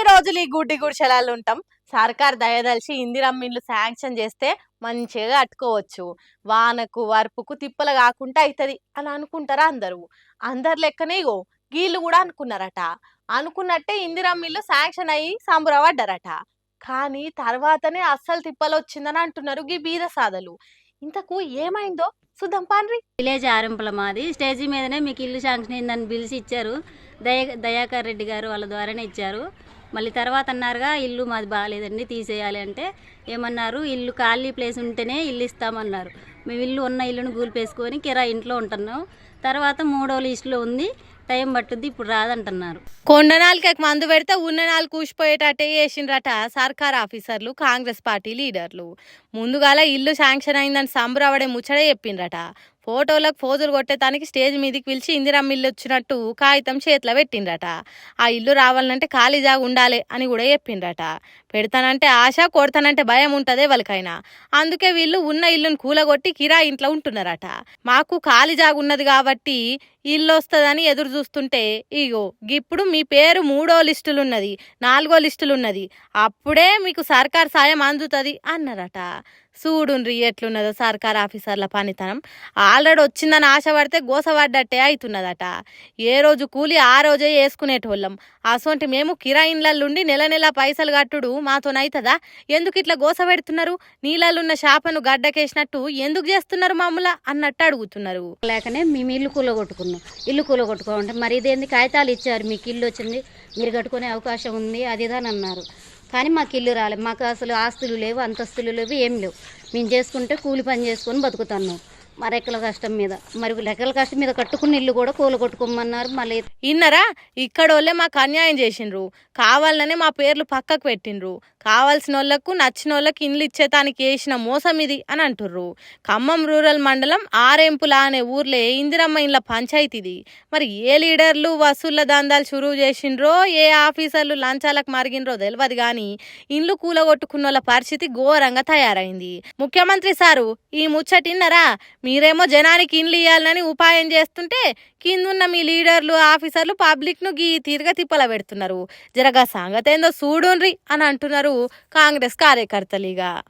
రోజులు ఈ గుడ్డి గుడిసెలాలు ఉంటాం. సర్కార్ దయదలిచి ఇందిరమ్మ ఇల్లు శాంక్షన్ చేస్తే మంచిగా కట్టుకోవచ్చు. వానకు వరుపుకు తిప్పలు కాకుండా అవుతుంది అని అనుకుంటారా అందరూ. అందరు లెక్కనే ఇగో గీళ్ళు కూడా అనుకున్నారట. అనుకున్నట్టే ఇందిరమ్మ ఇల్లు శాంక్షన్ అయ్యి సంబరపడ్డారట. కానీ తర్వాతనే అస్సలు తిప్పలు వచ్చిందని అంటున్నారు గీ బీద సాదలు. ఇంతకు ఏమైందో చూద్దాం పాండ్రి. విలేజ్ ఆరింపుల మాది. స్టేజీ మీదనే మీకు ఇల్లు శాంక్షన్ అయిందని పిలిచి ఇచ్చారు. దయాకర్ రెడ్డి గారు వాళ్ళ ద్వారానే ఇచ్చారు. మళ్ళీ తర్వాత అన్నారుగా ఇల్లు మాది బాగాలేదండి తీసేయాలి అంటే ఏమన్నారు, ఇల్లు ఖాళీ ప్లేస్ ఉంటేనే ఇల్లు ఇస్తామన్నారు. మేము ఇల్లు ఉన్న ఇల్లును గూలిపేసుకొని కిరాయి ఇంట్లో ఉంటున్నాం. తర్వాత 3వ లిస్టులో ఉంది, టైం పట్టుద్ది, ఇప్పుడు రాదంటున్నారు. కొండ నాలుకకి మందు పెడితే ఉన్న నాలుగు కూసిపోయేటట్టే చేసిండ్రట సర్కార్ ఆఫీసర్లు, కాంగ్రెస్ పార్టీ లీడర్లు. ముందుగాల ఇల్లు శాంక్షన్ అయిందని సంబరపడే ముచ్చడే చెప్పిండ్రట. ఫోటోలకు ఫోజులు కొట్టేతానికి స్టేజ్ మీదకి పిలిచి ఇందిరమ్మ ఇల్లు వచ్చినట్టు కాగితం చేతిలో పెట్టిండ్రట. ఆ ఇల్లు రావాలంటే ఖాళీ జాగా ఉండాలి అని కూడా చెప్పిండ్రట. పెడతానంటే ఆశ, కొడతానంటే భయం ఉంటదే వాళ్ళకైనా. అందుకే వీళ్ళు ఉన్న ఇల్లును కూలగొట్టి కిరాయి ఇంట్లో ఉంటున్నారట. మాకు ఖాళీ జాగా ఉన్నది కాబట్టి ఇల్లు వస్తుందని ఎదురు చూస్తుంటే ఇగో ఇప్పుడు మీ పేరు 3వ లిస్టులు ఉన్నది, 4వ లిస్టులు ఉన్నది, అప్పుడే మీకు సర్కార్ సాయం అందుతుంది అన్నారట. చూడుండ్రి ఎట్లున్నదో సర్కార్ ఆఫీసర్ల పనితనం. ఆల్రెడీ వచ్చిందని ఆశపడితే గోసపడ్డట్టే అవుతున్నదట. ఏ రోజు కూలి ఆ రోజే వేసుకునేటోళ్ళం. అసొంటి మేము కిరాయిన్లల్లుండి నెల నెల పైసలు కట్టుడు మాతోనైతుందా? ఎందుకు ఇట్లా గోస పెడుతున్నారు? నీళ్ళలున్న చేపను గడ్డకేసినట్టు ఎందుకు చేస్తున్నారు మమ్మల్ని అన్నట్టు అడుగుతున్నారు. లేకనే మేము ఇల్లు కూలగొట్టుకున్నాం. ఇల్లు కూలగొట్టుకోమంటే మరి ఇదేంది, కాగితాలు ఇచ్చారు, మీకు ఇల్లు వచ్చింది, మీరు కట్టుకునే అవకాశం ఉంది, అది ఇదని అన్నారు. కానీ మాకు ఇల్లు రాలేదు. మాకు అసలు ఆస్తులు లేవు, అంతస్తులు లేవు, ఏం లేవు. మేము చేసుకుంటే కూలి పని చేసుకొని బతుకుతున్నాం. మా రెక్కల కష్టం మీద, మరి రెక్కల కష్టం మీద కట్టుకున్న ఇల్లు కూడా కూలగొట్టుకోమన్నారు. మళ్ళీ ఇన్నరా ఇక్కడోళ్ళే మాకు అన్యాయం చేసిండ్రు, కావాలనే మా పేర్లు పక్కకు పెట్టిండ్రు, కావాల్సిన వాళ్ళకు నచ్చిన వాళ్ళకి ఇండ్లు ఇచ్చేతానికి వేసిన మోసం ఇది అని అంటుర్రు. ఖమ్మం రూరల్ మండలం ఆరేంపుల అనే ఊర్లే ఇందిరమ్మ ఇండ్ల పంచాయతీది. మరి ఏ లీడర్లు వసూళ్ల దందాలు చురువు చేసిండ్రో, ఏ ఆఫీసర్లు లంచాలకు మరిగినరో తెలియదు కానీ ఇండ్లు కూలగొట్టుకున్న వాళ్ళ పరిస్థితి ఘోరంగా తయారైంది. ముఖ్యమంత్రి సారు ఈ ముచ్చటిన్నరా? మీరేమో జనానికి ఇండ్లు ఇవ్వాలని ఉపాయం చేస్తుంటే కిందున్న మీ లీడర్లు, ఆఫీసర్లు పబ్లిక్ ను గీ తీరుగా తిప్పల పెడుతున్నారు. జరగా సంగతి ఏందో చూడుండ్రి అని అంటున్నారు కాంగ్రెస్ కార్యకర్తలుగా.